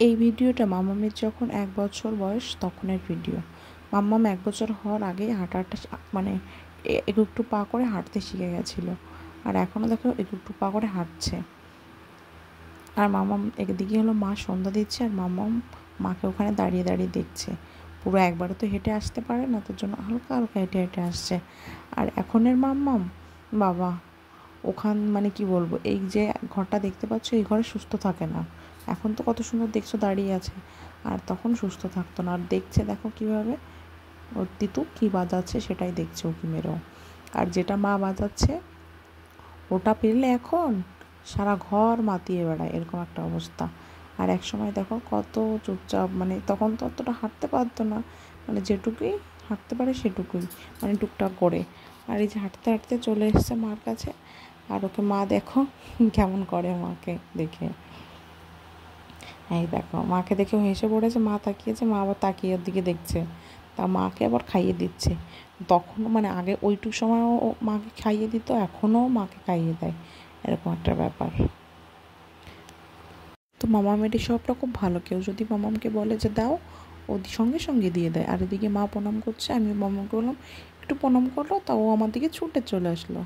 এই ভিডিওটা মাম্মামের যখন 1 বছর বয়স তখনের ভিডিও। মাম্মাম 1 বছর হওয়ার আগেই হাঁটা মানে একটু পা করে হাঁটতে শিখে গেছিলো, আর এখনও দেখো একটু পা করে হাঁটছে। আর মাম্মাম একদিকে হলো মা সন্ধ্যা দিচ্ছে, আর মাম্মাম মাকে ওখানে দাঁড়িয়ে দাঁড়িয়ে দেখছে। পুরো একবারে তো হেঁটে আসতে পারে না, তার জন্য হালকা হালকা হেঁটে হেঁটে আসছে। আর এখনের মাম্মাম বাবা মানে কি বলবো, এই যে ঘরটা দেখতে পাচ্ছ এই ঘরে সুস্থ থাকে না। এখন তো কত সুন্দর দেখছো দাঁড়িয়ে আছে, আর তখন সুস্থ থাকতো না। আর দেখছে দেখো কীভাবে ওর তিতু কী বাজাচ্ছে সেটাই দেখছে ওকে মেরেও। আর যেটা মা বাজাচ্ছে ওটা পেলে এখন সারা ঘর মাতিয়ে বেড়ায়, এরকম একটা অবস্থা। আর এক সময় দেখো কত চুপচাপ, মানে তখন তো অতটা হাঁটতে পারতো না, মানে যেটুকুই হাঁটতে পারে সেটুকুই, মানে টুকটাক করে। আর এই যে হাঁটতে হাঁটতে চলে এসছে মার কাছে, আর ওকে মা দেখো কেমন করে মাকে দেখে। এই দেখো মাকে দেখে হেসে পড়েছে, মা তাকিয়েছে, মা আবার তাকিয়ে ওর দিকে দেখছে, তা মাকে আবার খাইয়ে দিচ্ছে। তখনও মানে আগে ওইটুকু সময়ও মাকে খাইয়ে দিত, এখনও মাকে খাইয়ে দেয়, এরকম একটা ব্যাপার। তো মামামের এই সবটা খুব ভালো, কেউ যদি মামামকে বলে যে দাও, ও সঙ্গে সঙ্গে দিয়ে দেয়। আর এদিকে মা প্রণাম করছে, আমি মামাকে বললাম একটু প্রণাম করলো, তা ও আমার দিকে ছুটে চলে আসলো।